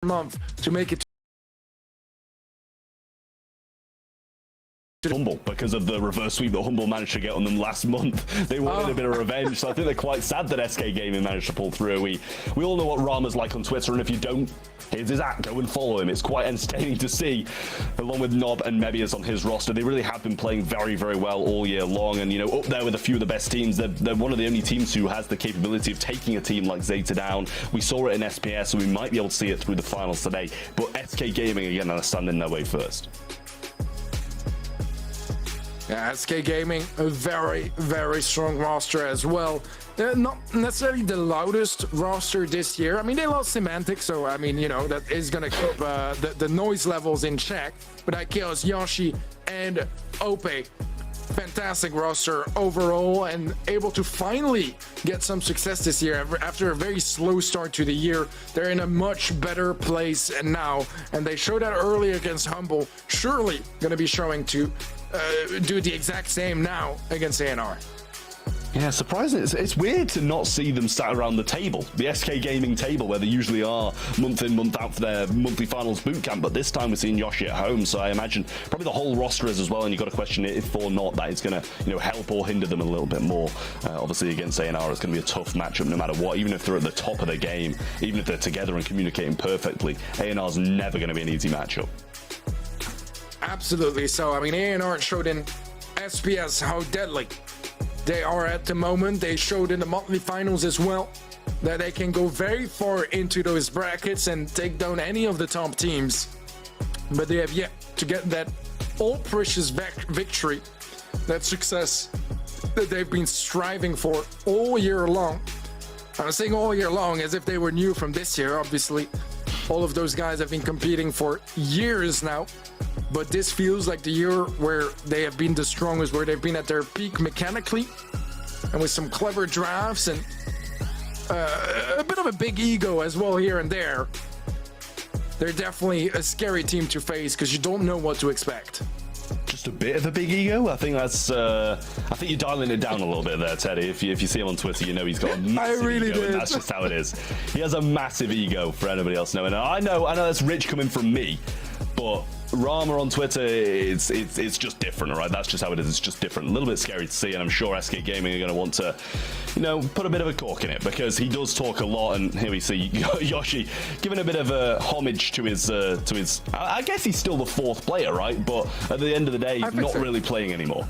month to make it Humble because of the reverse sweep that Humble managed to get on them last month. They wanted a bit of revenge, so I think they're quite sad that SK Gaming managed to pull through. We all know what Rama's like on Twitter, and if you don't, here's his act. Go and follow him. It's quite entertaining to see, along with Nob and Mebius on his roster. They really have been playing very, very well all year long, and, you know, up there with a few of the best teams. They're one of the only teams who has the capability of taking a team like Zeta down. We saw it in SPS, and we might be able to see it through the finals today, but SK Gaming, again, are standing their way first. Yeah, SK Gaming, a very, very strong roster as well. Not necessarily the loudest roster this year. I mean, they lost Semantic, so, I mean, you know, that is going to keep the noise levels in check. But Chaos, Yoshi, and Ope, fantastic roster overall, and able to finally get some success this year. After a very slow start to the year, they're in a much better place now, and they showed that early against Humble. Surely going to be showing to do the exact same now against ANR. Yeah, surprising. It's weird to not see them sat around the table, the SK Gaming table, where they usually are month in, month out for their monthly finals bootcamp. But this time we're seeing Yoshi at home, so I imagine probably the whole roster is as well. And you've got to question it if or not that is going to, you know, help or hinder them a little bit more. Obviously, against ANR, it's going to be a tough matchup no matter what. Even if they're at the top of the game, even if they're together and communicating perfectly, ANR's never going to be an easy matchup. Absolutely. So, I mean, ANR showed in SPS how deadly they are at the moment. They showed in the monthly finals as well that they can go very far into those brackets and take down any of the top teams. But they have yet to get that all-precious victory, that success that they've been striving for all year long. I'm saying all year long as if they were new from this year. Obviously, all of those guys have been competing for years now. But this feels like the year where they have been the strongest, where they've been at their peak mechanically, and with some clever drafts and a bit of a big ego as well here and there. They're definitely a scary team to face because you don't know what to expect. Just a bit of a big ego. I think that's. I think you're dialing it down a little bit there, Teddy. If you see him on Twitter, you know he's got a massive ego, and that's just how it is. He has a massive ego for anybody else knowing. I know that's rich coming from me, but Rama on Twitter, it's just different, all right? That's just how it is. It's just different. A little bit scary to see, and I'm sure SK Gaming are going to want to, you know, put a bit of a cork in it, because he does talk a lot, and here we see Yoshi giving a bit of a homage to his, I guess he's still the fourth player, right? But at the end of the day, he's not really playing anymore.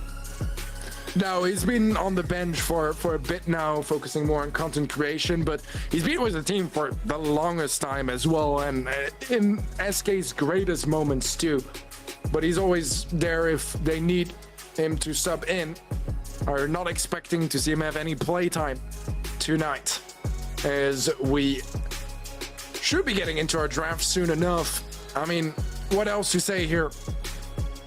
No, he's been on the bench for a bit now, focusing more on content creation, but he's been with the team for the longest time as well, and in SK's greatest moments too. But he's always there if they need him to sub in. Are not expecting to see him have any playtime tonight, as we should be getting into our draft soon enough. I mean, what else to say here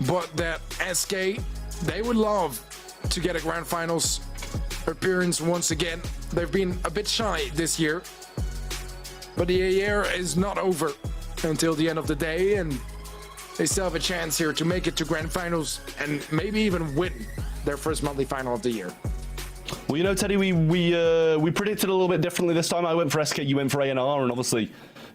but that SK, they would love to get a grand finals appearance once again. They've been a bit shy this year, but the year is not over until the end of the day, and they still have a chance here to make it to grand finals and maybe even win their first monthly final of the year. Well, you know, Teddy, we predicted a little bit differently this time. I went for SK, you went for ANR, and obviously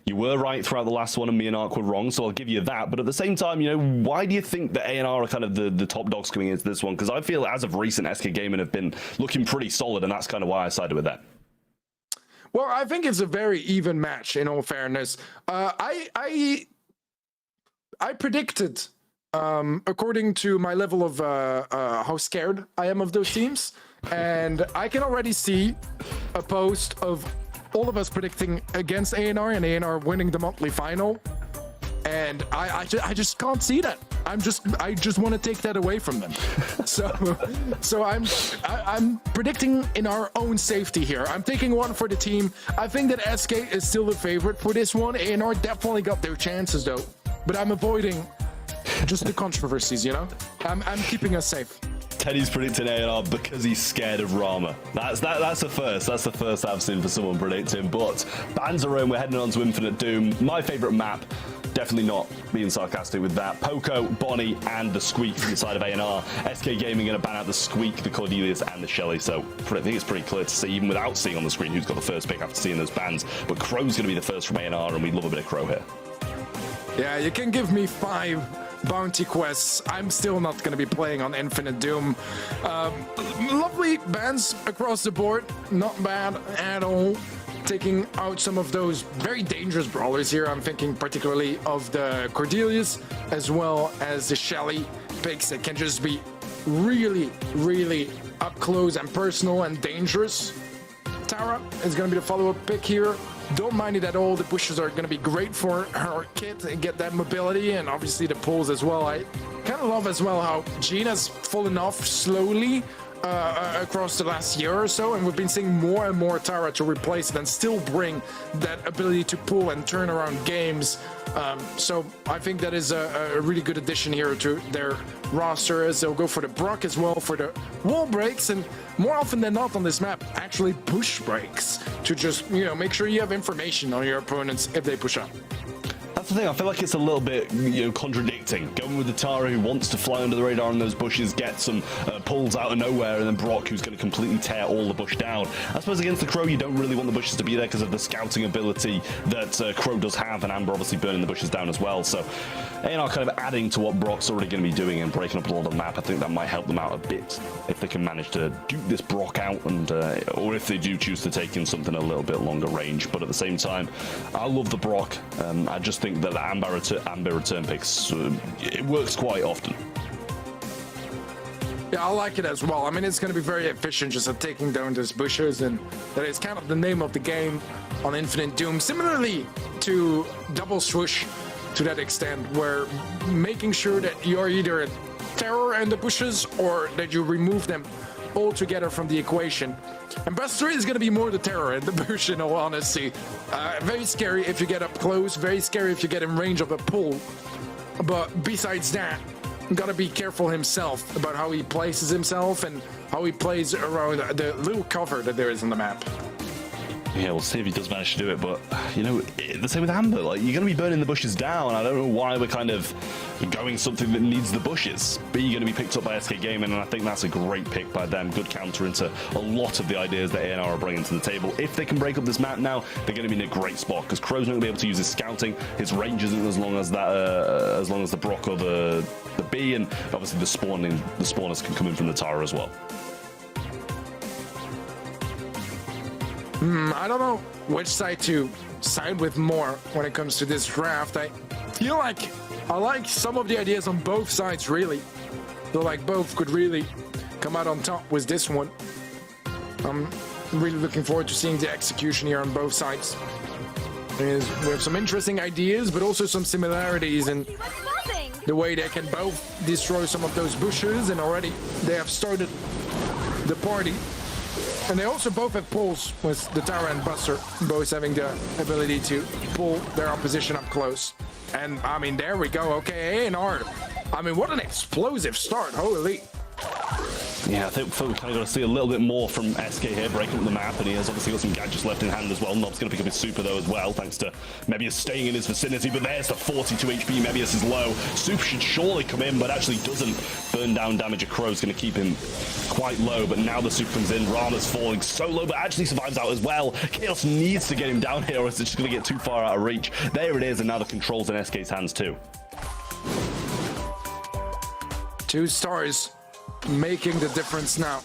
you were right throughout the last one, and me and Ark were wrong, so I'll give you that. But at the same time, you know, why do you think that ANR are kind of the top dogs coming into this one? Because I feel as of recent, SK Gaming have been looking pretty solid, and that's kind of why I sided with that. Well, I think it's a very even match, in all fairness. I predicted, according to my level of how scared I am of those teams, and I can already see a post of all of us predicting against ANR and ANR winning the monthly final, and I just can't see that. I just want to take that away from them. So I'm predicting in our own safety here. I'm taking one for the team. I think that SK is still the favorite for this one. ANR definitely got their chances though, but I'm avoiding just the controversies, you know? I'm keeping us safe. Teddy's predicting ANR because he's scared of Rama. That's the first. That's the first I've seen for someone predicting. But bans are in. We're heading on to Infinite Doom. My favorite map. Definitely not being sarcastic with that. Poco, Bonnie, and the Squeak from the side of ANR. SK Gaming going to ban out the Squeak, the Cordelius, and the Shelly. So I think it's pretty clear to see, even without seeing on the screen, who's got the first pick after seeing those bans. But Crow's going to be the first from ANR, and we love a bit of Crow here. Yeah, you can give me 5 bounty quests. I'm still not going to be playing on Infinite Doom. Lovely bans across the board. Not bad at all. Taking out some of those very dangerous brawlers here. I'm thinking particularly of the Cordelius as well as the Shelly picks that can just be really, really up close and personal and dangerous. Tara is going to be the follow-up pick here. Don't mind it at all. The bushes are going to be great for her kit and get that mobility, and obviously the pulls as well. I kind of love as well how Gina's fallen off slowly across the last year or so, and we've been seeing more and more Tara to replace it and still bring that ability to pull and turn around games. So I think that is a really good addition here to their roster, as they'll go for the Brock as well for the wall breaks, and more often than not on this map, actually push breaks to just, you know, make sure you have information on your opponents if they push up. That's the thing, I feel like it's a little bit, you know, contradicting. Going with the Tara who wants to fly under the radar in those bushes, get some pulls out of nowhere, and then Brock who's going to completely tear all the bush down. I suppose against the Crow, you don't really want the bushes to be there because of the scouting ability that Crow does have, and Amber obviously burning the bushes down as well. So ANR kind of adding to what Brock's already going to be doing and breaking up a lot of the map. I think that might help them out a bit if they can manage to duke this Brock out, and or if they do choose to take in something a little bit longer range. But at the same time, I love the Brock. I just think that the Amber return picks, it works quite often. Yeah, I like it as well. I mean, it's going to be very efficient just at taking down those bushes, and that is kind of the name of the game on Infinite Doom. Similarly to Double Swoosh, to that extent, where making sure that you're either a terror in the bushes or that you remove them altogether from the equation. And Buster is going to be more the terror in the bush, in all honesty. Very scary if you get up close, very scary if you get in range of a pull. But besides that, gotta be careful himself about how he places himself and how he plays around the little cover that there is on the map. Yeah, we'll see if he does manage to do it, but, you know, the same with Amber. Like, you're going to be burning the bushes down. I don't know why we're kind of going something that needs the bushes. B going to be picked up by SK Gaming, and I think that's a great pick by them. Good counter into a lot of the ideas that ANR are bringing to the table. If they can break up this map now, they're going to be in a great spot, because Crow's not going to be able to use his scouting. His range isn't as long as that, as long as the Brock or the B, and obviously the spawners can come in from the Tara as well. I don't know which side to side with more when it comes to this draft. I feel like I like some of the ideas on both sides, really. Feel like both could really come out on top with this one. I'm really looking forward to seeing the execution here on both sides. We have some interesting ideas, but also some similarities in the way they can both destroy some of those bushes, and already they have started the party. And they also both have pulls, with the Tara and Buster both having the ability to pull their opposition up close. And I mean, there we go. Okay, ANR. I mean, what an explosive start. Holy. Yeah, I think we kind of got to see a little bit more from SK here, breaking up the map, and he has obviously got some gadgets left in hand as well. Nob's going to pick up his super, though, as well, thanks to Mebius staying in his vicinity, but there's the 42 HP. Mebius is low. Super should surely come in, but actually doesn't. Burn down damage. A Crow's going to keep him quite low, but now the super comes in. Rana's falling so low, but actually survives out as well. Chaos needs to get him down here, or it's just going to get too far out of reach. There it is, and now the control's in SK's hands, too. 2 stars. Making the difference now.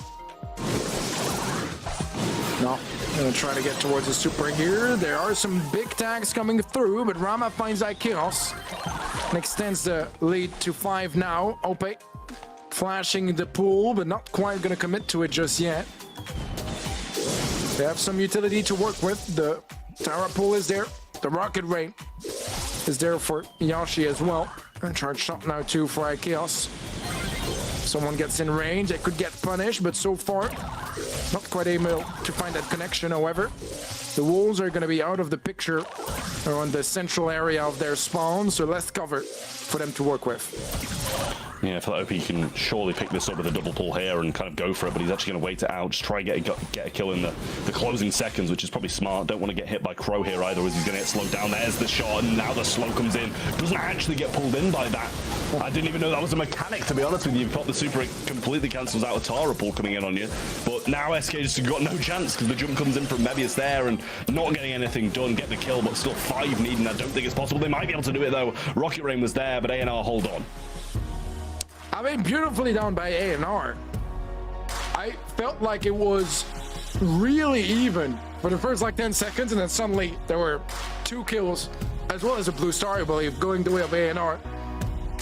No, gonna try to get towards the super here. There are some big tags coming through, but Rama finds that Chaos and extends the lead to 5 now. Ope flashing the pool, but not quite gonna commit to it just yet. They have some utility to work with. The Tara pool is there. The Rocket Ray is there for Yashi as well. And charged up now too for Chaos. Someone gets in range, they could get punished, but so far, not quite able to find that connection. However, the wolves are going to be out of the picture around the central area of their spawn, so less cover for them to work with. Yeah, I feel like OP can surely pick this up with a double pull here and kind of go for it, but he's actually going to wait it out, just try and get a kill in the closing seconds, which is probably smart. Don't want to get hit by Crow here either, as he's going to get slowed down. There's the shot, and now the slow comes in. Doesn't actually get pulled in by that. I didn't even know that was a mechanic, to be honest with you. You've got the super, it completely cancels out a Tara pull coming in on you. But now SK just got no chance, because the jump comes in from Mebius there, and not getting anything done, get the kill, but still 5 needing. I don't think it's possible. They might be able to do it, though. Rocket Rain was there, but ANR hold on. I mean, beautifully done by ANR. I felt like it was really even for the first like 10 seconds, and then suddenly there were 2 kills, as well as a blue star, I believe, going the way of ANR.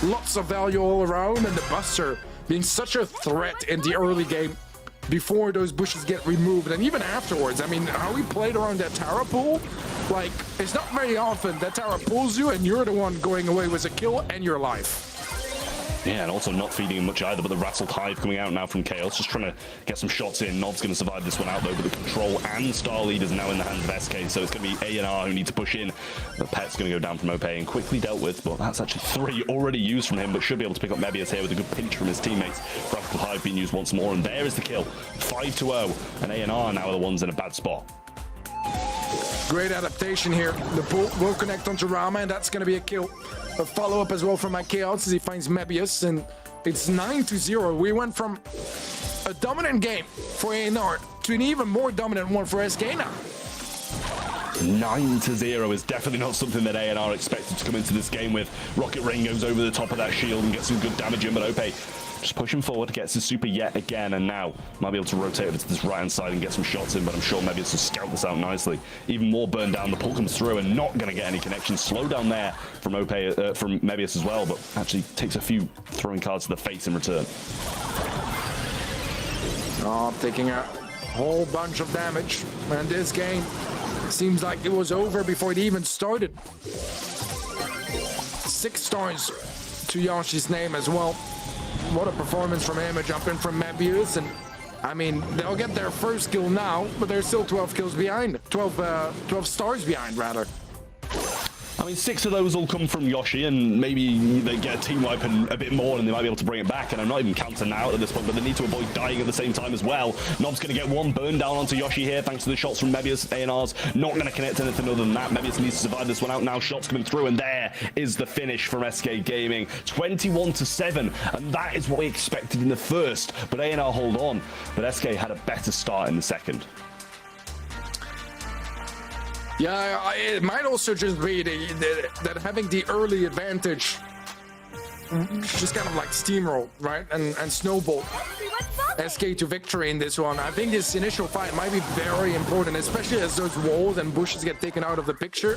Lots of value all around, and the Buster being such a threat in the early game before those bushes get removed, and even afterwards. I mean, how he played around that Tara pool, like, it's not very often that Tara pulls you and you're the one going away with a kill and your life. Yeah, and also not feeding him much either, but the Rattled Hive coming out now from Chaos, just trying to get some shots in. Nob's going to survive this one out, though, but the control and star lead is now in the hands of SK, so it's going to be ANR who need to push in. The Pet's going to go down from OP and quickly dealt with, but that's actually 3 already used from him, but should be able to pick up Mebius here with a good pinch from his teammates. Rattled Hive being used once more, and there is the kill. 5-0, and ANR now are the ones in a bad spot. Great adaptation here. The pull will connect onto Rama, and that's going to be a kill. A follow-up as well from my Chaos as he finds Mebius, and it's 9-0. We went from a dominant game for ANR to an even more dominant one for SK now. 9-0 is definitely not something that ANR expected to come into this game with. Rocket Rain goes over the top of that shield and gets some good damage in, but OP just pushing forward, gets his super yet again, and now might be able to rotate over to this right-hand side and get some shots in, but I'm sure Mebius will scout this out nicely. Even more burn down, the pull comes through and not going to get any connection. Slow down there from OP, from Mebius as well, but actually takes a few throwing cards to the face in return. Oh, taking a whole bunch of damage, and this game seems like it was over before it even started. 6 stars to Yoshi's name as well. What a performance from him, a jump in from Mebius, and I mean, they'll get their first kill now, but they're still 12 kills behind, 12 stars behind, rather. I mean, 6 of those will come from Yoshi, and maybe they get a team wipe and a bit more, and they might be able to bring it back. And I'm not even counting out at this point, but they need to avoid dying at the same time as well. Nob's going to get 1 burn down onto Yoshi here, thanks to the shots from Mebius. ANR's not going to connect anything other than that. Mebius needs to survive this one out now. Shots coming through, and there is the finish from SK Gaming. 21-7, and that is what we expected in the first. But ANR hold on, but SK had a better start in the second. Yeah, it might also just be that having the early advantage just kind of like steamroll, right? And snowball SK to victory in this one. I think this initial fight might be very important, especially as those walls and bushes get taken out of the picture.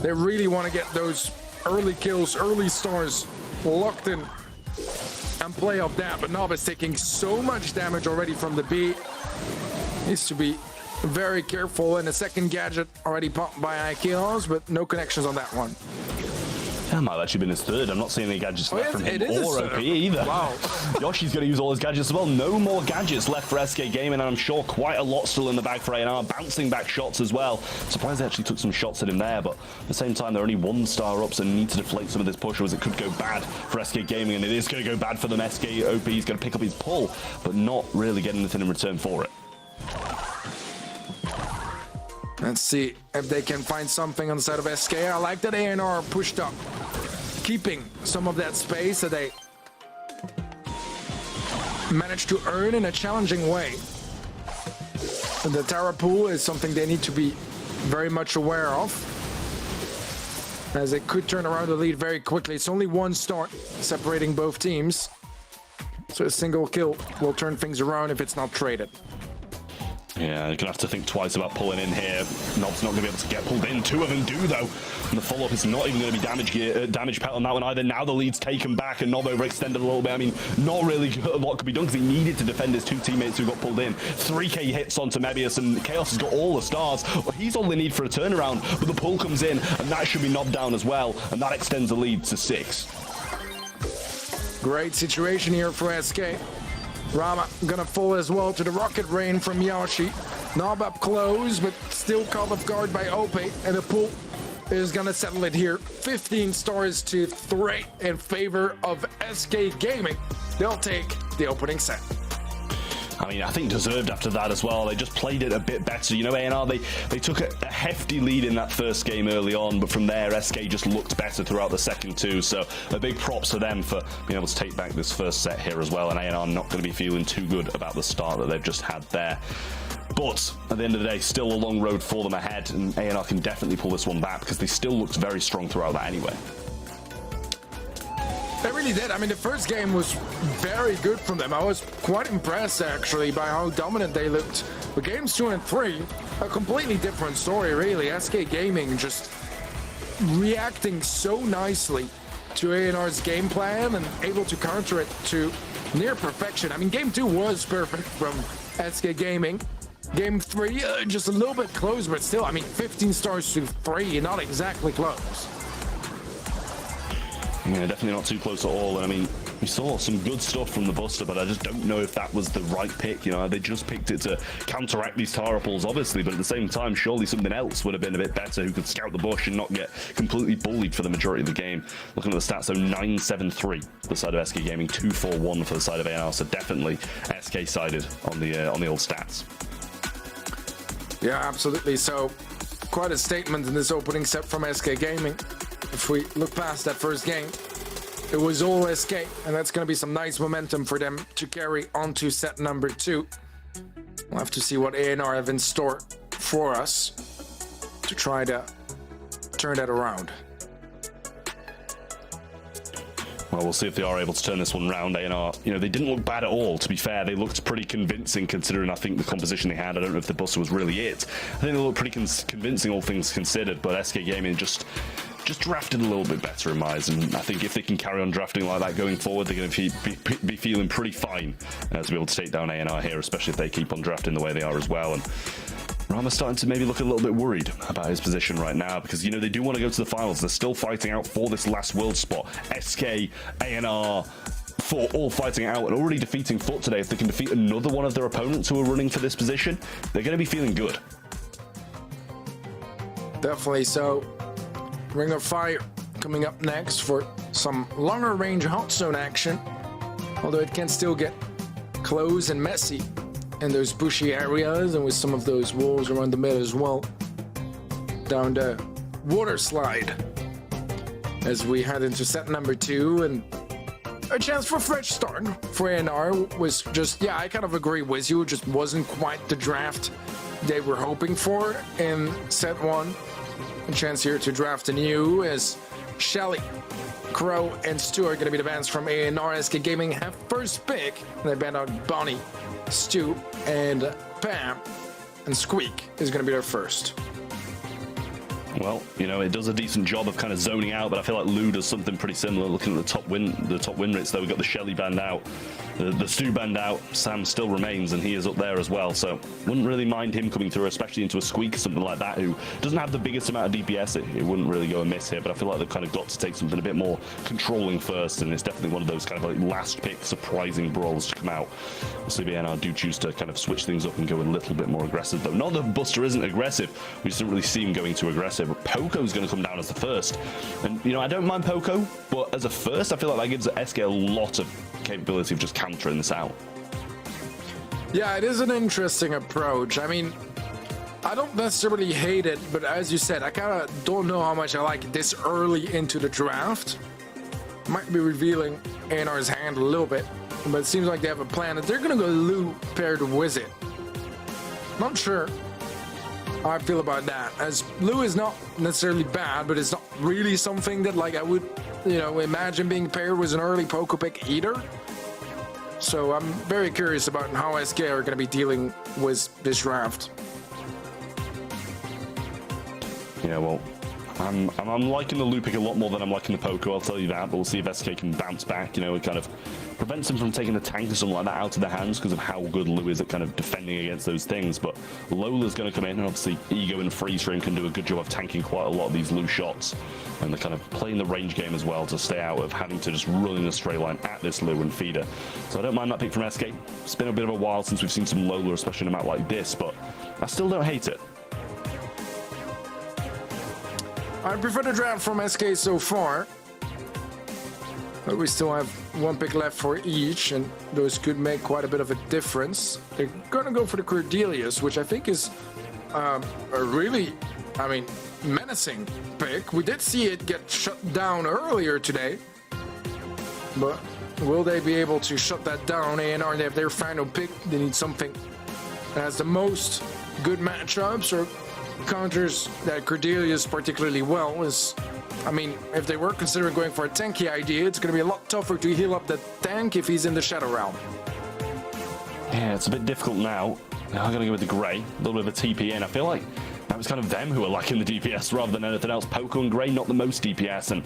They really want to get those early kills, early stars locked in and play off that. But Nob is taking so much damage already from the B. Needs to be very careful, and a second gadget already popped by Chaos, but no connections on that one. That might have actually been his third. I'm not seeing any gadgets left from him or OP either. Wow. Yoshi's going to use all his gadgets as well. No more gadgets left for SK Gaming, and I'm sure quite a lot still in the bag for ANR. Bouncing back shots as well. Surprised they actually took some shots at him there, but at the same time, they're only 1 star up, so need to deflate some of this push, or as it could go bad for SK Gaming, and it is going to go bad for them. SK OP is going to pick up his pull, but not really getting anything in return for it. Let's see if they can find something on the side of SK. I like that ANR pushed up, keeping some of that space that they managed to earn in a challenging way. And the Tara pool is something they need to be very much aware of, as it could turn around the lead very quickly. It's only 1 start separating both teams, so a single kill will turn things around if it's not traded. Yeah, you're going to have to think twice about pulling in here. Nob's not going to be able to get pulled in. 2 of them do, though. And the follow-up is not even going to be damage pet on that one either. Now the lead's taken back, and Nob overextended a little bit. I mean, not really a lot could be done, because he needed to defend his 2 teammates who got pulled in. 3k hits onto Mebius, and Chaos has got all the stars. Well, he's all they need for a turnaround, but the pull comes in, and that should be knocked down as well, and that extends the lead to 6. Great situation here for SK. Rama gonna fall as well to the rocket rain from Yoshi. Nob up close, but still caught off guard by OP, and a pull is going to settle it here. 15 stars to 3 in favor of SK Gaming. They'll take the opening set. I mean, I think deserved after that as well. They just played it a bit better. You know, ANR, they took a hefty lead in that first game early on, but from there, SK just looked better throughout the second two. So a big props to them for being able to take back this first set here as well. And ANR not going to be feeling too good about the start that they've just had there. But at the end of the day, still a long road for them ahead, and ANR can definitely pull this one back because they still looked very strong throughout that anyway. They really did. I mean, the first game was very good from them. I was quite impressed, actually, by how dominant they looked. But games 2 and 3, a completely different story, really. SK Gaming just reacting so nicely to ANR's game plan and able to counter it to near perfection. I mean, game 2 was perfect from SK Gaming. Game 3, just a little bit close, but still, I mean, 15 stars to 3, not exactly close. Yeah, definitely not too close at all. And I mean, we saw some good stuff from the Buster, but I just don't know if that was the right pick. You know, they just picked it to counteract these Tara pulls, obviously, but at the same time, surely something else would have been a bit better who could scout the bush and not get completely bullied for the majority of the game. Looking at the stats, so 9-7-3 for the side of SK Gaming, 2-4-1 for the side of ANR, so definitely SK sided on the old stats. Yeah, absolutely. So quite a statement in this opening set from SK Gaming. If we look past that first game, it was all SK, and that's going to be some nice momentum for them to carry on to set number 2. We'll have to see what ANR have in store for us to try to turn that around. Well, we'll see if they are able to turn this one round. ANR, you know, they didn't look bad at all, to be fair. They looked pretty convincing considering, I think, the composition they had. I don't know if the Buster was really it. I think they looked pretty convincing, all things considered, but SK Gaming just drafted a little bit better in my eyes, and I think if they can carry on drafting like that going forward, they're going to be feeling pretty fine to be able to take down ANR here, especially if they keep on drafting the way they are as well. And Rama's starting to maybe look a little bit worried about his position right now because, you know, they do want to go to the finals. They're still fighting out for this last world spot. SK, ANR, for all fighting out and already defeating Foot today. If they can defeat another one of their opponents who are running for this position, they're going to be feeling good. Definitely so. Ring of Fire coming up next for some longer range hot zone action, although it can still get close and messy in those bushy areas and with some of those walls around the mid as well. Down the water slide as we head into set number 2, and a chance for a fresh start for ANR was just, yeah, I kind of agree with you, it just wasn't quite the draft they were hoping for in set 1. A chance here to draft anew as Shelly, Crow, and Stu are going to be the bands from ANR. SK Gaming have first pick. They band out Bonnie, Stu, and Pam, and Squeak is going to be their first. Well, you know, it does a decent job of kind of zoning out, but I feel like Lou does something pretty similar. Looking at the top win rates, though, we've got the Shelly band out, the Stu band out. Sam still remains, and he is up there as well. So wouldn't really mind him coming through, especially into a Squeak or something like that, who doesn't have the biggest amount of DPS. It wouldn't really go amiss here, but I feel like they've kind of got to take something a bit more controlling first, and it's definitely one of those kind of like last pick surprising brawlers to come out. We'll see if ANR do choose to kind of switch things up and go a little bit more aggressive, though. Not that Buster isn't aggressive, we just didn't really see him going too aggressive. Poco's going to come down as the first, and you know, I don't mind Poco, but as a first, I feel like that gives SK a lot of capability of just countering this out. Yeah, it is an interesting approach. I mean, I don't necessarily hate it, but as you said, I kind of don't know how much I like it this early into the draft. Might be revealing ANR's hand a little bit, but it seems like they have a plan that they're going to go Lou paired with it. Not sure how I feel about that, as Lou is not necessarily bad, but it's not really something that like I would, you know, imagine being paired with an early Poco pick either. So I'm very curious about how SK are going to be dealing with this draft. Yeah, well, I'm liking the Lou pick a lot more than I'm liking the Poco, I'll tell you that, but we'll see if SK can bounce back. You know, it kind of prevents them from taking a tank or something like that out of their hands because of how good Lou is at kind of defending against those things. But Lola's going to come in, and obviously Ego and Freeze Frame can do a good job of tanking quite a lot of these Lou shots, and they're kind of playing the range game as well to stay out of having to just run in a straight line at this Lou and feeder. So I don't mind that pick from SK. It's been a bit of a while since we've seen some Lola, especially in a map like this, but I still don't hate it. I prefer the draft from SK so far. But we still have one pick left for each, and those could make quite a bit of a difference. They're gonna go for the Cordelius, which I think is a really, menacing pick. We did see it get shut down earlier today, but will they be able to shut that down? ANR, they have their final pick. They need something that has the most good matchups or counters that Cordelius particularly well. If they were considering going for a tanky idea, it's going to be a lot tougher to heal up the tank if he's in the Shadow Realm. Yeah, it's a bit difficult now. Now I'm going to go with the Grey, a little bit of a TP in. I feel like that was kind of them who were lacking the DPS rather than anything else. Poco and Grey, not the most DPS, and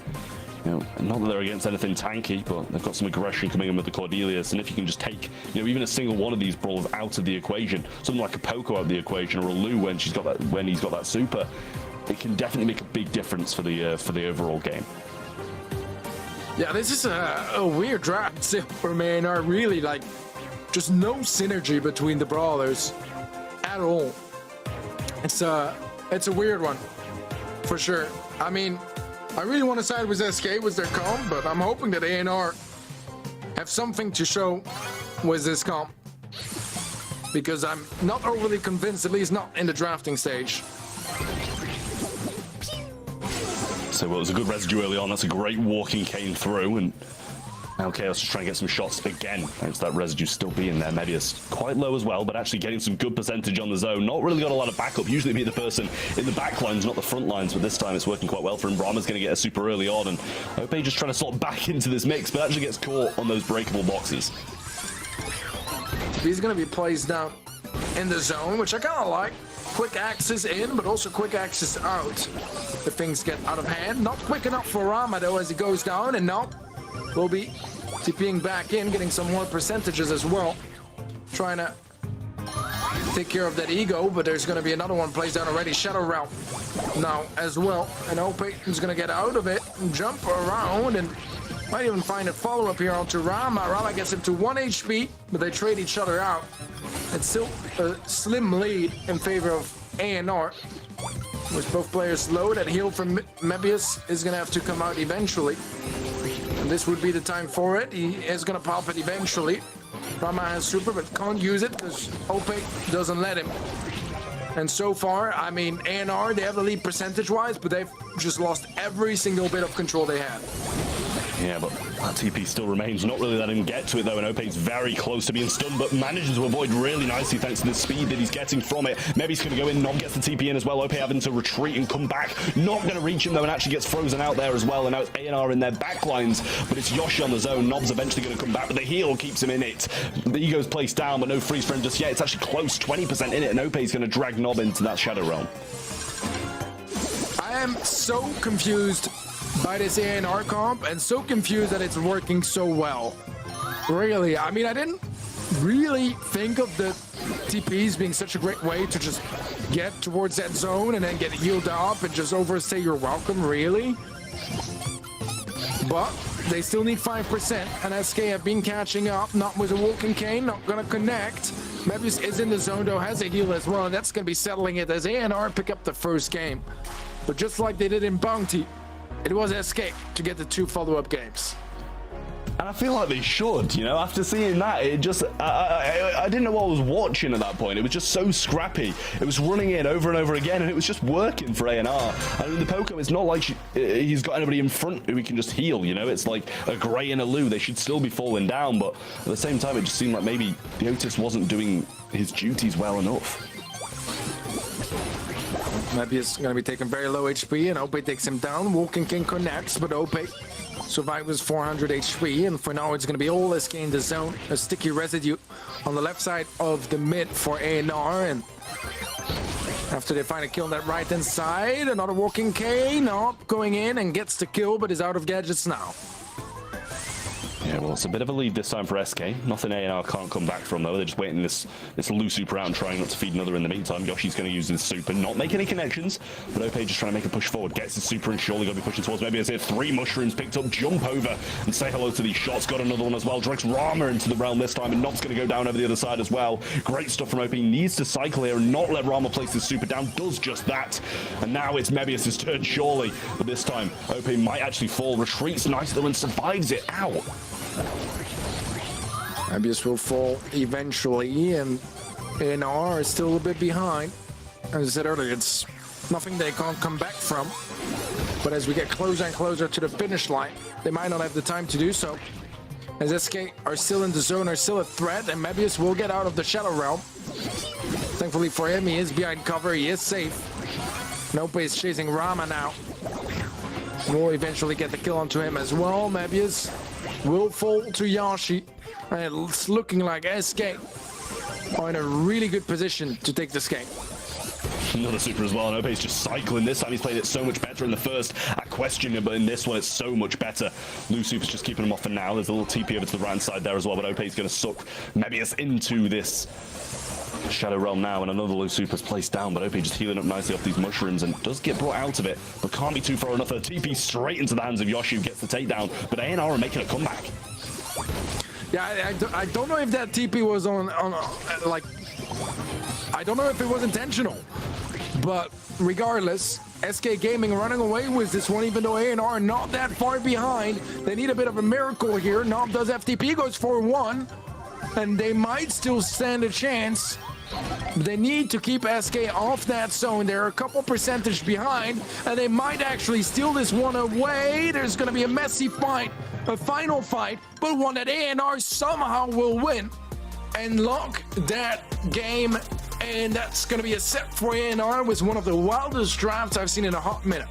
not that they're against anything tanky, but they've got some aggression coming in with the Cordelius. And if you can just take, even a single one of these brawlers out of the equation, something like a Poco out of the equation, or a Lu when he's got that super, it can definitely make a big difference for the overall game. Yeah, this is a weird draft for me, and are really just no synergy between the brawlers at all. It's a weird one for sure. I really want to side with SK with their comp, but I'm hoping that ANR have something to show with this comp, because I'm not overly convinced, at least not in the drafting stage. So it was a good residue early on. That's a great walking cane through, and now Chaos just trying to get some shots again. Thanks to that residue still being there. Medius quite low as well, but actually getting some good percentage on the zone. Not really got a lot of backup. Usually be the person in the back lines, not the front lines, but this time it's working quite well for him. Brahma's going to get a super early on, and Ope just trying to slot back into this mix, but actually gets caught on those breakable boxes. He's going to be placed down in the zone, which I kind of like. Quick access in, but also quick access out if things get out of hand. Not quick enough for Rama, though, as he goes down, and now will be TPing back in, getting some more percentages as well. Trying to take care of that ego, but there's going to be another one placed down already. Shadow Realm now as well. And Ope is going to get out of it and jump around, and might even find a follow-up here onto Rama. Rama gets him to 1 HP, but they trade each other out. It's still a slim lead in favor of ANR. With both players low, that heal from Mebius is going to have to come out eventually. And this would be the time for it. He is going to pop it eventually. Rama has super, but can't use it because Ope doesn't let him. And so far, ANR, they have the lead percentage-wise, but they've just lost every single bit of control they had. Yeah, but that TP still remains. Not really letting him get to it, though, and Ope's very close to being stunned, but manages to avoid really nicely thanks to the speed that he's getting from it. Maybe he's going to go in. Nom gets the TP in as well. Ope having to retreat and come back. Not going to reach him, though, and actually gets frozen out there as well. And now it's ANR in their backlines, but it's Yoshi on the zone. Nob's eventually going to come back, but the heal keeps him in it. The ego's placed down, but no freeze for him just yet. It's actually close, 20% in it, and Ope's going to drag Nob into that Shadow Realm. I am so confused by this ANR comp, and so confused that it's working so well. Really, I didn't really think of the TPs being such a great way to just get towards that zone and then get healed up and just overstay your welcome, really. But they still need 5%, and SK have been catching up, not with a walking cane, not gonna connect. Mebius is in the zone though, has a heal as well, and that's gonna be settling it as ANR pick up the first game. But just like they did in Bounty, it was SK to get the 2 follow-up games. And I feel like they should, after seeing that, it just, I didn't know what I was watching at that point. It was just so scrappy. It was running in over and over again, and it was just working for ANR. The Poco, it's not like he's got anybody in front who he can just heal, It's like a Grey and a Lu. They should still be falling down, but at the same time, it just seemed like maybe the Otis wasn't doing his duties well enough. Mebius going to be taking very low HP, and Ope takes him down. Walking King connects, but Ope survives 400 HP, and for now it's going to be all SK in the zone. A sticky residue on the left side of the mid for ANR, and after they find a kill on that right-hand side, another Walking Cane up, going in and gets the kill, but is out of gadgets now. Yeah, Okay, well, it's a bit of a lead this time for SK. Nothing ANR can't come back from, though. They're just waiting this low super out and trying not to feed another in the meantime. Yoshi's going to use this super, not make any connections, but OP just trying to make a push forward. Gets his super and surely going to be pushing towards. Maybe it's here. 3 mushrooms picked up, jump over and say hello to these shots. Got another one as well. Directs Rama into the realm this time, and Nob's going to go down over the other side as well. Great stuff from OP. Needs to cycle here and not let Rama place his super down. Does just that. And now it's Mebius' turn, surely. But this time, OP might actually fall. Retreats nicely though and survives it. Ow. Mebius will fall eventually, and ANR is still a bit behind. As I said earlier, it's nothing they can't come back from. But as we get closer and closer to the finish line, they might not have the time to do so. As SK are still in the zone, are still a threat, and Mebius will get out of the Shadow Realm. Thankfully for him, he is behind cover, he is safe. Nope is chasing Rama now. We'll eventually get the kill onto him as well. Mebius will fall to Yoshi. And it's looking like SK are in a really good position to take this game. Another super as well, and Ope's just cycling. This time he's played it so much better in the first. I question it, but in this one it's so much better. Blue Super's just keeping him off for now. There's a little TP over to the right side there as well, but Ope's going to suck Mebius into this Shadow Realm now, and another low super's placed down, but OP just healing up nicely off these mushrooms and does get brought out of it, but can't be too far enough. A TP straight into the hands of Yoshi, who gets the takedown, but ANR are making a comeback. Yeah, I don't know if that TP was on like, I don't know if it was intentional, but regardless, SK Gaming running away with this one, even though ANR are not that far behind. They need a bit of a miracle here. Nob does FTP, goes for 1, and they might still stand a chance. They need to keep SK off that zone. They're a couple percentage behind, and they might actually steal this one away. There's going to be a messy fight, a final fight, but one that ANR somehow will win and lock that game. And that's going to be a set for ANR with one of the wildest drafts I've seen in a hot minute.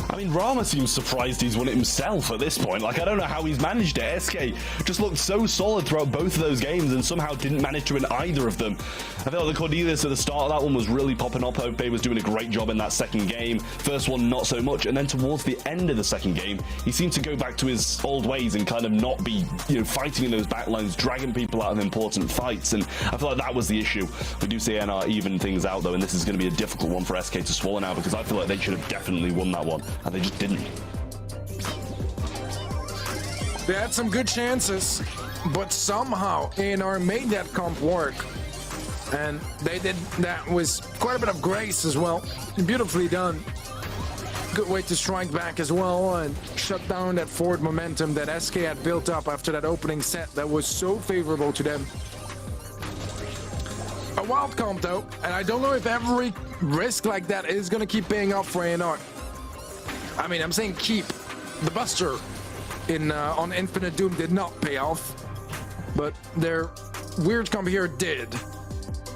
I mean, Rama seems surprised he's won it himself at this point. Like, I don't know how he's managed it. SK just looked so solid throughout both of those games and somehow didn't manage to win either of them. I felt like the Cordelius at the start of that one was really popping up. Ope was doing a great job in that second game. First one, not so much. And then towards the end of the second game, he seemed to go back to his old ways and kind of not be, fighting in those backlines, dragging people out of important fights. And I feel like that was the issue. We do see ANR even things out, though, and this is going to be a difficult one for SK to swallow now, because I feel like they should have definitely won that one. And they just didn't. They had some good chances, but somehow ANR made that comp work. And they did that with quite a bit of grace as well. Beautifully done. Good way to strike back as well and shut down that forward momentum that SK had built up after that opening set that was so favorable to them. A wild comp though, and I don't know if every risk like that is going to keep paying off for ANR. I mean, I'm saying keep. The Buster on Infinite Doom did not pay off, but their weird comp here did.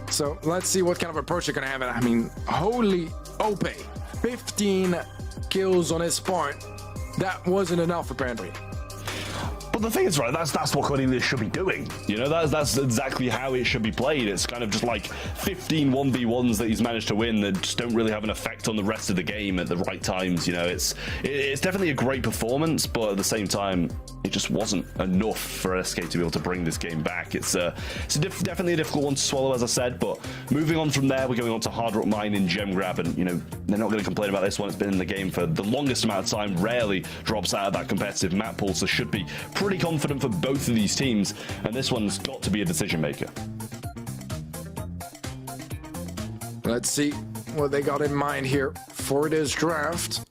So let's see what kind of approach they're gonna have. I mean, holy Ope, 15 kills on his part. That wasn't enough apparently. But the thing is, right, that's what Cornelius should be doing. That's exactly how it should be played. It's kind of just like 15 1v1s that he's managed to win that just don't really have an effect on the rest of the game at the right times. It's definitely a great performance, but at the same time, it just wasn't enough for SK to be able to bring this game back. It's definitely a difficult one to swallow, as I said, but moving on from there, we're going on to Hard Rock Mine in Gem Grab, and, they're not going to complain about this one. It's been in the game for the longest amount of time, rarely drops out of that competitive map pool, so should be pretty confident for both of these teams, and this one's got to be a decision maker. Let's see what they got in mind here for this draft,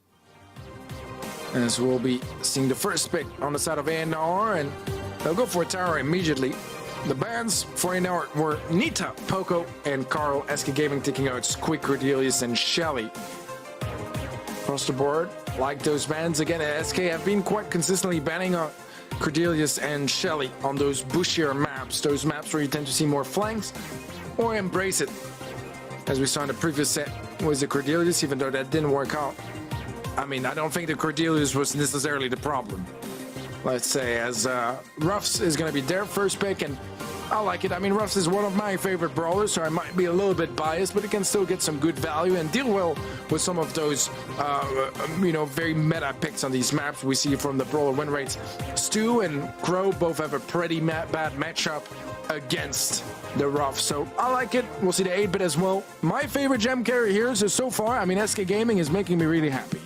as we'll be seeing the first pick on the side of ANR, and they'll go for a tower immediately. The bans for ANR were Nita, Poco, and Carl. SK Gaming taking out Squeak, Cordelius, and Shelly. Across the board, like those bans, again, SK have been quite consistently banning Cordelius and Shelly on those bushier maps, those maps where you tend to see more flanks, or Embrace It, as we saw in the previous set with the Cordelius, even though that didn't work out. I mean, I don't think the Cordelius was necessarily the problem. Let's say, as Ruffs is going to be their first pick, and I like it. I mean, Ruffs is one of my favorite brawlers, so I might be a little bit biased, but he can still get some good value and deal well with some of those, very meta picks on these maps we see from the brawler win rates. Stu and Crow both have a pretty bad matchup against the Ruff, so I like it. We'll see the 8-bit as well. My favorite gem carry here, so far, I mean, SK Gaming is making me really happy.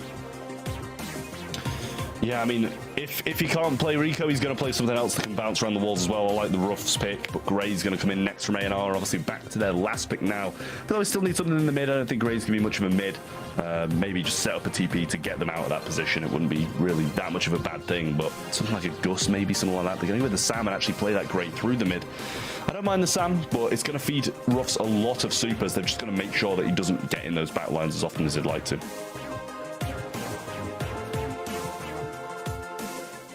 Yeah, I mean, if he can't play Rico, he's going to play something else that can bounce around the walls as well. I like the Ruffs pick, but Gray's going to come in next from ANR. Obviously, back to their last pick now. Though I still need something in the mid. I don't think Gray's going to be much of a mid. Maybe just set up a TP to get them out of that position. It wouldn't be really that much of a bad thing, but something like a Gus, maybe something like that. They're going to go with the Sam and actually play that Gray through the mid. I don't mind the Sam, but it's going to feed Ruffs a lot of supers. They're just going to make sure that he doesn't get in those back lines as often as he'd like to.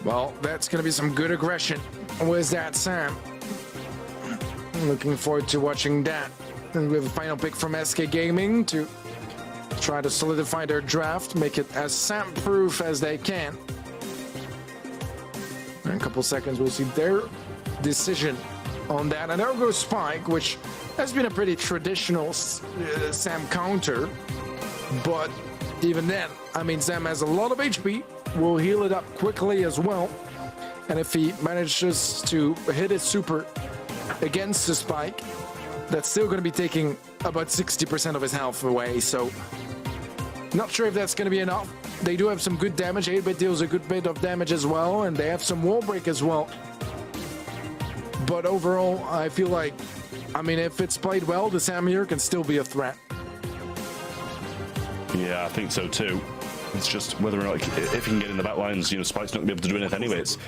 Well, that's going to be some good aggression. Where's that, Sam? Looking forward to watching that. And we have a final pick from SK Gaming to try to solidify their draft, make it as Sam-proof as they can. In a couple seconds, we'll see their decision on that. And there goes Spike, which has been a pretty traditional Sam counter. But even then, I mean, Sam has a lot of HP. Will heal it up quickly as well, and if he manages to hit his super against the Spike, that's still going to be taking about 60% of his health away, so not sure if that's going to be enough. They do have some good damage. 8-bit deals a good bit of damage as well, and they have some wall break as well, but overall I feel like, I mean, if it's played well, the Sam here can still be a threat. Yeah, I think so too. It's just whether or not, if he can get in the back lines, Spike's not going to be able to do anything anyway. It's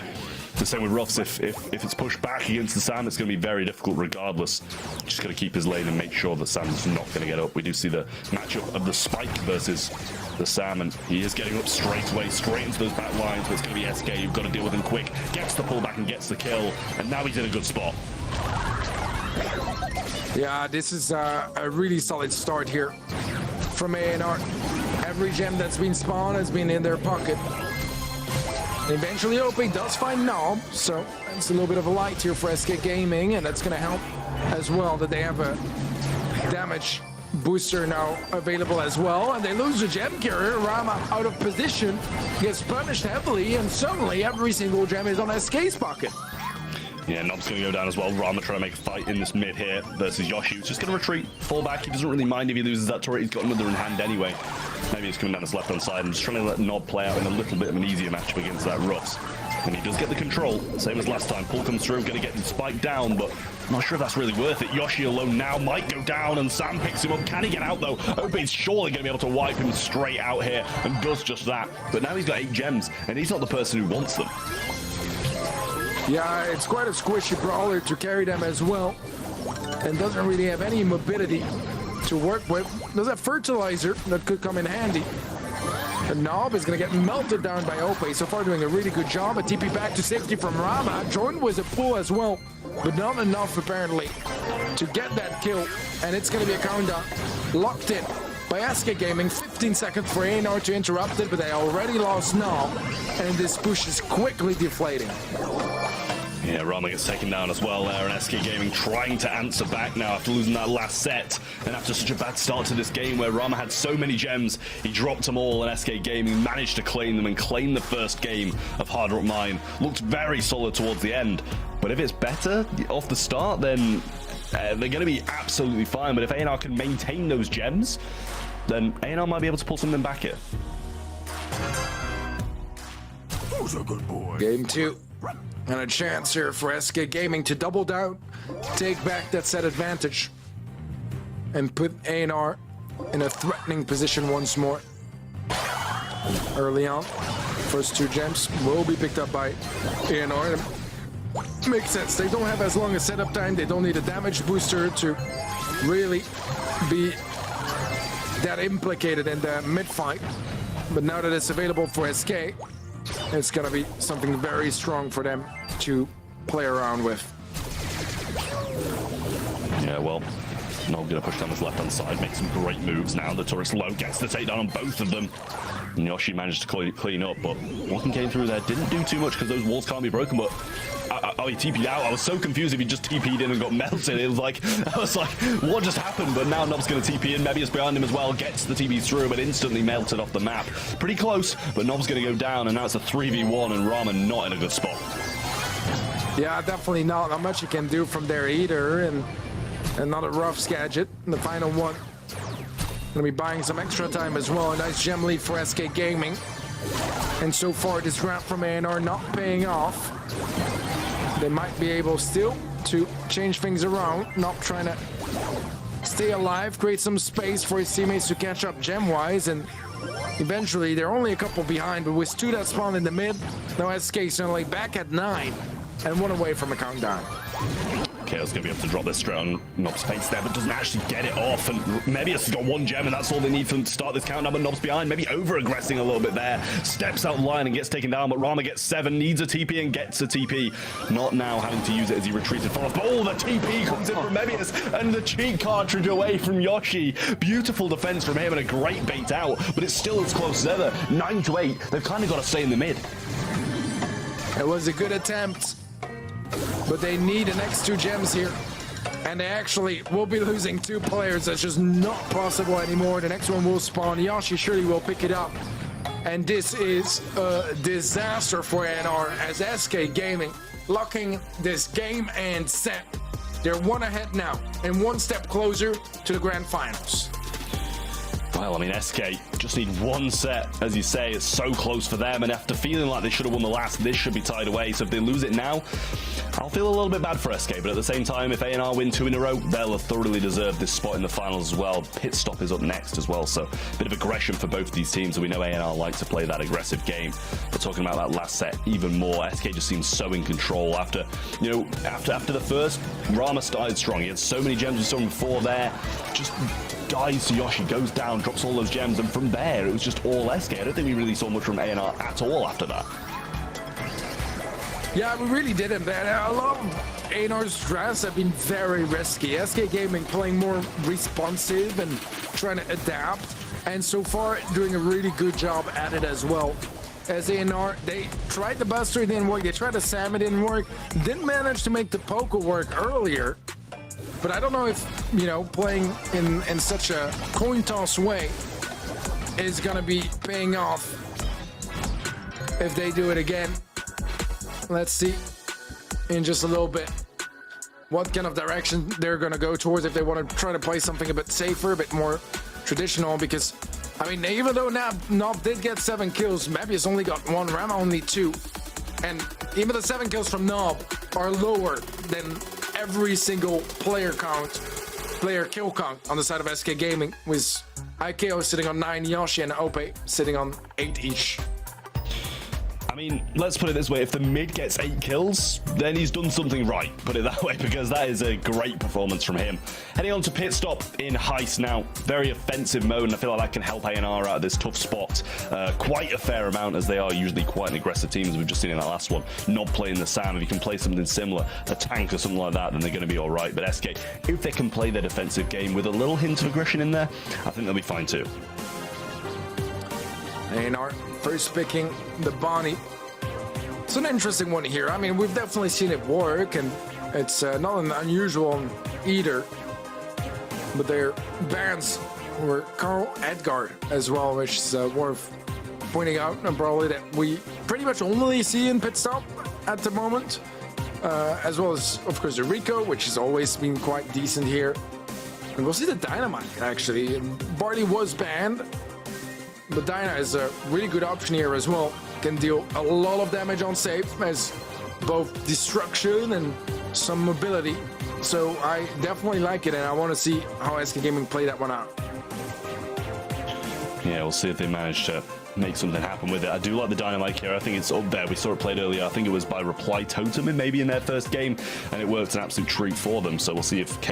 the same with Ruffs. If it's pushed back against the Sam, it's going to be very difficult regardless. Just got to keep his lane and make sure that Sam's not going to get up. We do see the matchup of the Spike versus the Sam, and he is getting up straight away, straight into those back lines, but it's going to be SK. You've got to deal with him quick. Gets the pullback and gets the kill, and now he's in a good spot. Yeah, this is a really solid start here from ANR. Every gem that's been spawned has been in their pocket. Eventually, OP does find Knob, so it's a little bit of a light here for SK Gaming, and that's going to help as well that they have a damage booster now available as well, and they lose the gem carrier. Rama out of position, gets punished heavily, and suddenly every single gem is on SK's pocket. Yeah, Nob's going to go down as well. Rama trying to make a fight in this mid here versus Yoshi, who's just going to retreat, fall back. He doesn't really mind if he loses that turret. He's got another in hand anyway. Maybe he's coming down his left-hand side and just trying to let Nob play out in a little bit of an easier matchup against that Ruffs. And he does get the control, same as last time. Pull comes through, going to get the Spike down, but I'm not sure if that's really worth it. Yoshi alone now might go down, and Sam picks him up. Can he get out, though? Ope's surely going to be able to wipe him straight out here, and does just that. But now he's got 8 gems, and he's not the person who wants them. Yeah, it's quite a squishy brawler to carry them as well, and doesn't really have any mobility to work with. Does have fertilizer that could come in handy. And Nob is going to get melted down by Ope. So far doing a really good job. A TP back to safety from Rama. Joined with a pull as well, but not enough apparently to get that kill. And it's going to be a countdown locked in by SK Gaming. 15 seconds for ANR to interrupt it, but they already lost Nob, and this push is quickly deflating. Yeah, Rama gets taken down as well there, and SK Gaming trying to answer back now after losing that last set, and after such a bad start to this game where Rama had so many gems, he dropped them all, and SK Gaming managed to claim them and claim the first game of Hard Rock Mine. Looked very solid towards the end, but if it's better off the start, then they're going to be absolutely fine. But if ANR can maintain those gems, then ANR might be able to pull something back here. Who's a good boy? Game 2. And a chance here for SK Gaming to double down, take back that set advantage, and put ANR in a threatening position once more. Early on, first 2 gems will be picked up by ANR. Makes sense. They don't have as long a setup time. They don't need a damage booster to really be that implicated in the mid fight. But now that it's available for SK, it's going to be something very strong for them to play around with. Yeah, well, Nob going to push down his left-hand side, make some great moves now. The turret's low, gets the takedown on both of them. And Yoshi managed to clean up, but Walking came through there. Didn't do too much because those walls can't be broken, but oh, he TP'd out. I was so confused if he just TP'd in and got melted. I was like, what just happened? But now Nob's going to TP in. Mebius behind him as well, gets the TP through, but instantly melted off the map. Pretty close, but Nob's going to go down, and now it's a 3v1, and Rama not in a good spot. Yeah, definitely not much you can do from there either, and another rough gadget in the final one. Gonna be buying some extra time as well. A nice gem lead for SK Gaming. And so far, this round from ANR not paying off. They might be able still to change things around. Not trying to stay alive, create some space for his teammates to catch up gem-wise. And eventually, they're only a couple behind, but with 2 that spawned in the mid, now SK suddenly back at 9 and 1 away from a countdown. Chaos going to be able to drop this straight on Nob's face there, but doesn't actually get it off. And Mebius has got 1 gem, and that's all they need for them to start this countdown. But Nob's behind, maybe over-aggressing a little bit there. Steps out line and gets taken down, but Rama gets 7, needs a TP and gets a TP. Not now having to use it as he retreated fast. Oh, the TP comes in from Mebius, and the cheat cartridge away from Yoshi. Beautiful defense from him and a great bait out, but it's still as close as ever. 9 to 8. They've kind of got to stay in the mid. It was a good attempt, but they need the next 2 gems here. And they actually will be losing 2 players. That's just not possible anymore. The next one will spawn. Yoshi surely will pick it up. And this is a disaster for ANR as SK Gaming locking this game and set. They're 1 ahead now and 1 step closer to the grand finals. Well, I mean, SK just need 1 set, as you say. It's so close for them, and after feeling like they should have won the last, this should be tied away. So if they lose it now, I'll feel a little bit bad for SK, but at the same time, if ANR win 2 in a row, they'll have thoroughly deserved this spot in the finals as well. Pit stop is up next as well, so a bit of aggression for both these teams, and we know ANR like to play that aggressive game. But talking about that last set even more, SK just seems so in control after, you know, after the first, Rama started strong. He had so many gems, we saw him before there, just dies to Yoshi, goes down, drops all those gems, and from there, it was just all SK. I don't think we really saw much from ANR at all after that. Yeah, we really didn't. A lot of ANR's drafts have been very risky. SK Gaming playing more responsive and trying to adapt, and so far doing a really good job at it as well. As ANR, they tried the Buster, it didn't work. They tried the Sam, it didn't work. Didn't manage to make the Poker work earlier. But I don't know if, you know, playing in such a coin toss way is going to be paying off if they do it again. Let's see in just a little bit what kind of direction they're going to go towards, if they want to try to play something a bit safer, a bit more traditional, because, I mean, even though Nob did get 7 kills, Mebius only got 1, Rama only 2. And even the 7 kills from Nob are lower than every single player kill count on the side of SK Gaming, with IKO sitting on 9, Yoshi and Ope sitting on 8 each. I mean, let's put it this way, if the mid gets 8 kills, then he's done something right, put it that way, because that is a great performance from him. Heading on to pit stop in Heist now. Very offensive mode, and I feel like that can help ANR out of this tough spot quite a fair amount, as they are usually quite an aggressive team, as we've just seen in that last one. Not playing the Sam, if you can play something similar, a tank or something like that, then they're going to be alright. But SK, if they can play their defensive game with a little hint of aggression in there, I think they'll be fine too. ANR first picking the Bonnie. It's an interesting one here. I mean, we've definitely seen it work, and it's not an unusual either. But their bans were Carl Edgar as well, which is worth pointing out, and probably that we pretty much only see in pit stop at the moment. As well as, of course, the Rico, which has always been quite decent here. And we'll see the Dynamite, actually. Barley was banned, but Dyna is a really good option here as well. Can deal a lot of damage on safe, as both destruction and some mobility. So I definitely like it, and I want to see how SK Gaming play that one out. Yeah, we'll see if they manage to make something happen with it. I do like the Dynamite here. I think it's up there. We saw it played earlier. I think it was by Reply Totem, and maybe in their first game, and it worked an absolute treat for them. So we'll see if SK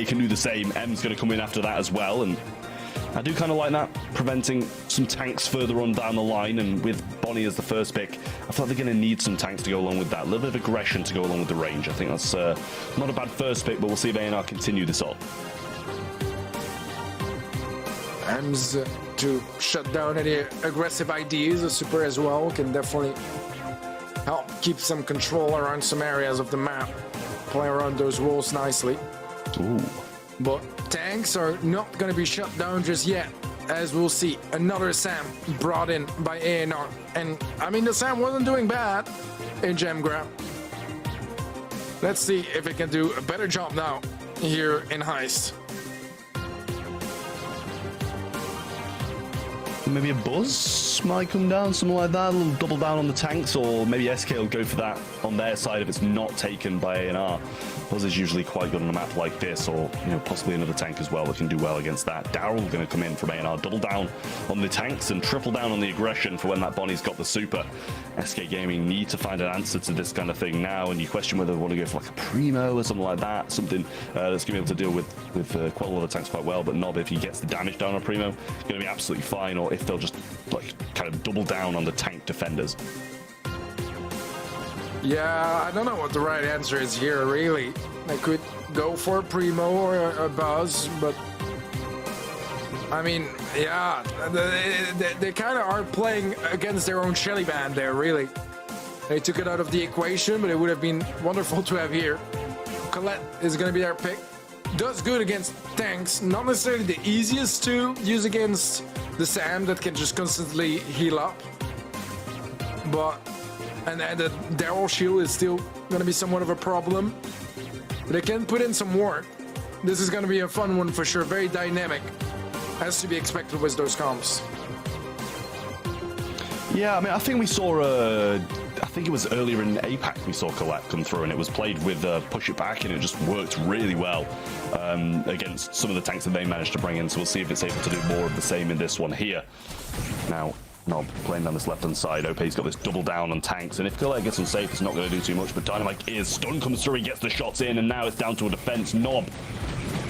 can do the same. M's going to come in after that as well, and I do kind of like that, preventing some tanks further on down the line, and with Bonnie as the first pick, I feel like they're going to need some tanks to go along with that. A little bit of aggression to go along with the range. I think that's not a bad first pick, but we'll see if ANR continue this on. Aims to shut down any aggressive ideas. A super as well can definitely help keep some control around some areas of the map. Play around those walls nicely. Ooh. But tanks are not going to be shut down just yet, as we'll see. Another Sam brought in by ANR. And, I mean, the Sam wasn't doing bad in gem grab. Let's see if it can do a better job now here in Heist. Maybe a Buzz might come down, something like that. A little double down on the tanks, or maybe SK will go for that on their side if it's not taken by ANR. Buzz is usually quite good on a map like this, or possibly another tank as well that can do well against that. Daryl going to come in from ANR, double down on the tanks and triple down on the aggression for when that Bonnie's got the super. SK Gaming need to find an answer to this kind of thing now, and you question whether they want to go for like a Primo or something like that, something that's going to be able to deal with quite a lot of tanks quite well. But Nob, if he gets the damage down on Primo, going to be absolutely fine, or if they'll just like kind of double down on the tank defenders. Yeah, I don't know what the right answer is here, really. They could go for a Primo or a Buzz, but I mean, yeah, they kind of are playing against their own Shelly band there, really. They took it out of the equation, but it would have been wonderful to have here. Colette is going to be their pick. Does good against tanks, not necessarily the easiest to use against the Sam that can just constantly heal up. But and the Daryl shield is still going to be somewhat of a problem. They can put in some work. This is going to be a fun one for sure. Very dynamic, as to be expected with those comps. Yeah, I mean, I think we saw I think it was earlier in APAC we saw Colette come through, and it was played with push it back, and it just worked really well against some of the tanks that they managed to bring in. So we'll see if it's able to do more of the same in this one here. Now, Nob playing down this left-hand side. OP's got this double down on tanks, and if Colette gets unsafe, it's not going to do too much, but Dynamite is. Stun comes through, he gets the shots in, and now it's down to a defense. Nob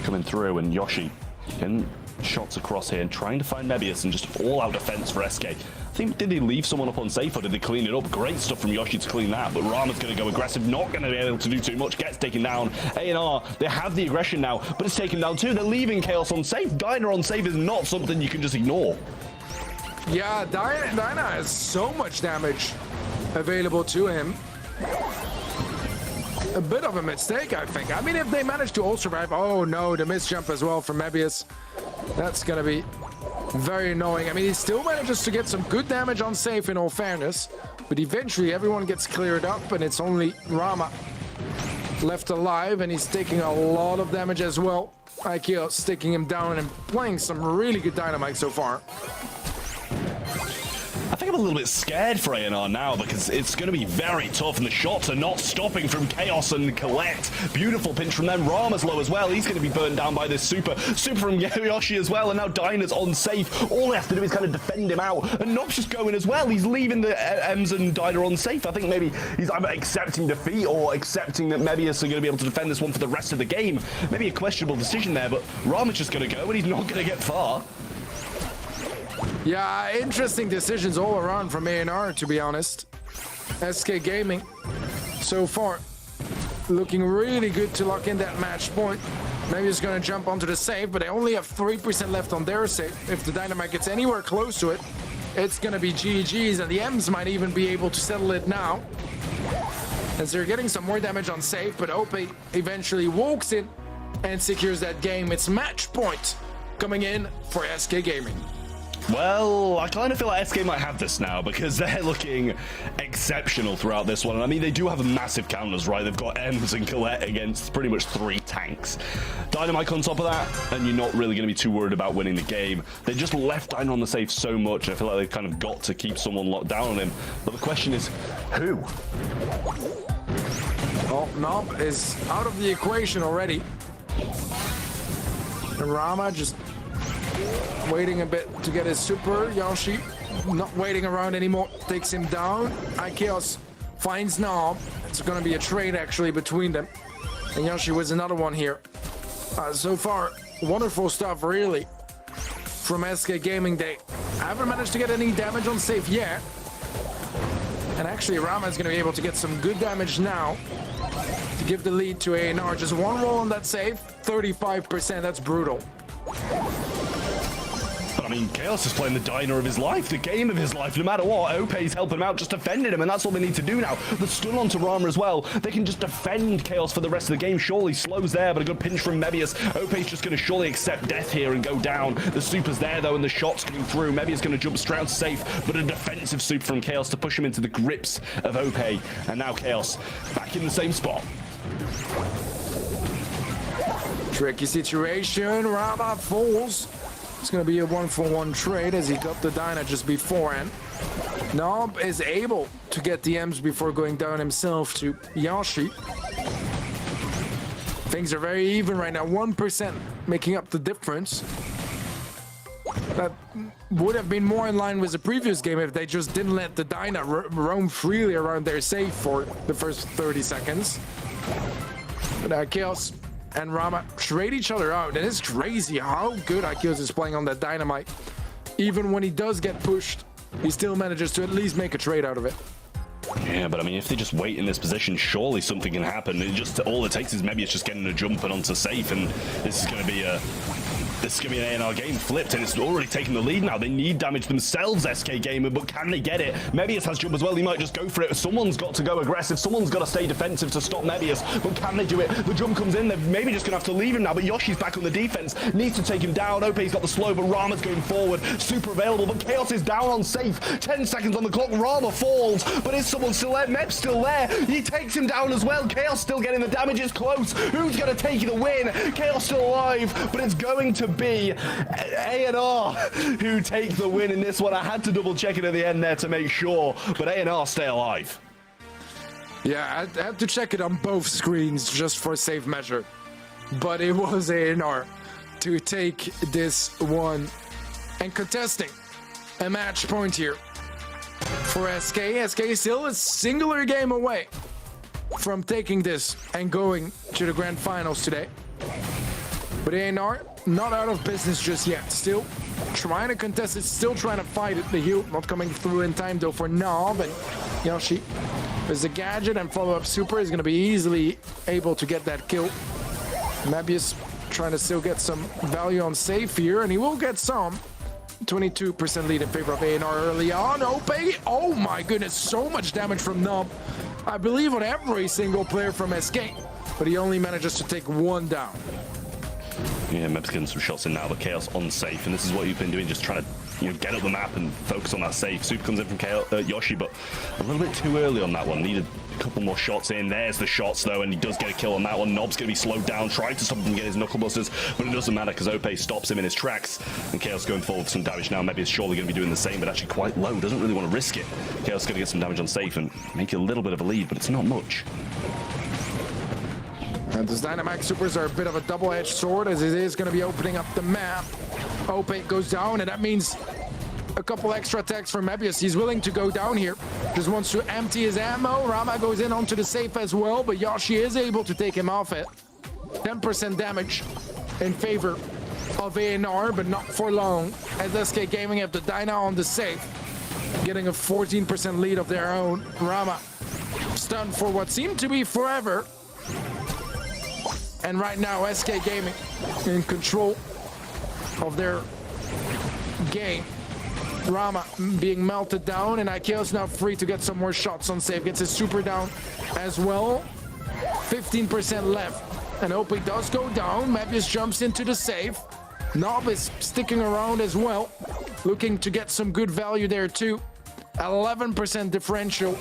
coming through, and Yoshi getting shots across here and trying to find Mebius, and just all-out defense for SK. I think, did they leave someone up unsafe, or did they clean it up? Great stuff from Yoshi to clean that, but Rama's going to go aggressive, not going to be able to do too much, gets taken down. ANR, they have the aggression now, but it's taken down too. They're leaving Chaos unsafe. Dyna unsafe is not something you can just ignore. Yeah, Dyna has so much damage available to him. A bit of a mistake, I think. I mean, if they manage to all survive... Oh, no, the miss jump as well from Mebius. That's going to be very annoying. I mean, he still manages to get some good damage on safe, in all fairness. But eventually, everyone gets cleared up, and it's only Rama left alive, and he's taking a lot of damage as well. Ikeo's taking him down and playing some really good Dynamite so far. I think I'm a little bit scared for ANR now, because it's going to be very tough, and the shots are not stopping from Chaos and Colette. Beautiful pinch from them. Rama's low as well. He's going to be burned down by this super from Yoshi as well, and now Dyna's unsafe. All he has to do is kind of defend him out, and Nob's just going as well. He's leaving the Ems and Dyna unsafe. I think maybe he's either accepting defeat or accepting that Mebius are going to be able to defend this one for the rest of the game. Maybe a questionable decision there, but Rama's just going to go, and he's not going to get far. Yeah, interesting decisions all around from ANR, to be honest. SK Gaming, so far, looking really good to lock in that match point. Maybe he's going to jump onto the save, but they only have 3% left on their save. If the Dynamite gets anywhere close to it, it's going to be GG's, and the M's might even be able to settle it now, as they're getting some more damage on save, but OP eventually walks in and secures that game. It's match point coming in for SK Gaming. Well, I kind of feel like SK might have this now, because they're looking exceptional throughout this one. And I mean, they do have massive counters, right? They've got Ems and Colette against pretty much 3 tanks. Dynamite on top of that, and you're not really going to be too worried about winning the game. They just left Dyna on the safe so much. I feel like they've kind of got to keep someone locked down on him. But the question is, who? Well, Nob is out of the equation already. And Rama just waiting a bit to get his super. Yoshi not waiting around anymore, takes him down. Ikeos finds Nob. It's going to be a trade actually between them. And Yoshi was another one here. So far, wonderful stuff really from SK Gaming. They haven't managed to get any damage on safe yet. And actually, Rama is going to be able to get some good damage now to give the lead to ANR. Just one roll on that save, 35%. That's brutal. But I mean, Chaos is playing the diner of his life, the game of his life. No matter what, OP's helping him out, just defending him, and that's all they need to do now. The stun onto Rama as well. They can just defend Chaos for the rest of the game. Surely slows there, but a good pinch from Mebius. OP's just going to surely accept death here and go down. The super's there, though, and the shot's coming through. Mebius going to jump straight out safe, but a defensive super from Chaos to push him into the grips of OP. And now Chaos back in the same spot. Tricky situation. Rama falls. It's going to be a 1-for-1 trade as he got the Dyna just beforehand. Nob is able to get the M's before going down himself to Yashi. Things are very even right now. 1% making up the difference. That would have been more in line with the previous game if they just didn't let the Dyna roam freely around their safe for the first 30 seconds. But Chaos and Rama trade each other out, and it's crazy how good Akios is playing on that Dynamite. Even when he does get pushed, he still manages to at least make a trade out of it. Yeah, but I mean, if they just wait in this position, surely something can happen. All it takes is maybe it's just getting a jump and onto safe, and this is going to be an ANR game flipped, and it's already taken the lead now. They need damage themselves, SK Gamer, but can they get it? Mebius has jump as well. He might just go for it. Someone's got to go aggressive. Someone's got to stay defensive to stop Mebius, but can they do it? The jump comes in. They're maybe just going to have to leave him now, but Yoshi's back on the defense. Needs to take him down. OP's got the slow, but Rama's going forward. Super available, but Chaos is down on safe. 10 seconds on the clock. Rama falls, but is someone still there? Meb's still there. He takes him down as well. Chaos still getting the damage. It's close. Who's going to take the win? Chaos still alive, but it's going to be ANR who take the win in this one. I had to double check it at the end there to make sure, but ANR stay alive. Yeah, I had to check it on both screens just for safe measure, but it was ANR to take this one and contesting a match point here for SK. SK still a singular game away from taking this and going to the grand finals today, but ANR not out of business just yet. Still trying to contest it, still trying to fight it. The heal not coming through in time though for Nob, and Yoshi with the gadget and follow-up super is going to be easily able to get that kill. Mebius trying to still get some value on safe here, and he will get some. 22% lead in favor of ANR early on. OP, oh my goodness, so much damage from Nob. I believe on every single player from SK, but he only manages to take one down. Yeah, Meb's getting some shots in now, but Chaos on safe, and this is what you've been doing, just trying to get up the map and focus on that safe. Super comes in from Yoshi, but a little bit too early on that one. Needed a couple more shots in. There's the shots, though, and he does get a kill on that one. Nob's going to be slowed down, trying to stop him from getting his knuckle busters, but it doesn't matter because OP stops him in his tracks, and Chaos going forward for some damage now. Maybe it's surely going to be doing the same, but actually quite low. Doesn't really want to risk it. Chaos going to get some damage on safe and make a little bit of a lead, but it's not much. And those Dynamax supers are a bit of a double-edged sword, as it is going to be opening up the map. OP goes down, and that means a couple extra attacks from Mebius. He's willing to go down here. Just wants to empty his ammo. Rama goes in onto the safe as well, but Yoshi is able to take him off it. 10% damage in favor of ANR, but not for long, as SK Gaming have the Dyna on the safe, getting a 14% lead of their own. Rama stunned for what seemed to be forever. And right now, SK Gaming in control of their game. Rama being melted down, and Akios now free to get some more shots on safe. Gets his super down as well. 15% left. And OP does go down. Mebius jumps into the safe. Nob is sticking around as well, looking to get some good value there too. 11% differential.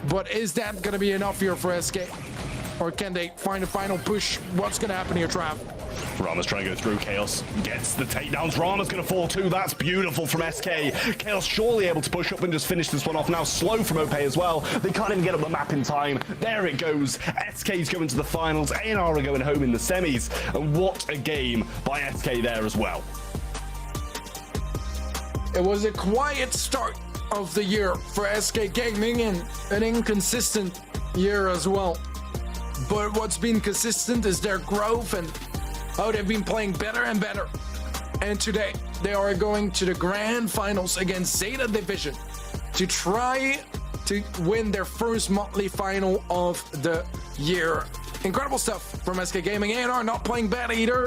But is that going to be enough here for SK? Or can they find a final push? What's going to happen here, Trav? Rama's trying to go through. Chaos gets the takedowns. Rama's going to fall too. That's beautiful from SK. Chaos surely able to push up and just finish this one off. Now slow from OP as well. They can't even get up the map in time. There it goes. SK's going to the finals. ANR are going home in the semis. And what a game by SK there as well. It was a quiet start of the year for SK Gaming and an inconsistent year as well. But what's been consistent is their growth and how they've been playing better and better. And today, they are going to the grand finals against Zeta Division to try to win their first monthly final of the year. Incredible stuff from SK Gaming. ANR not playing bad either.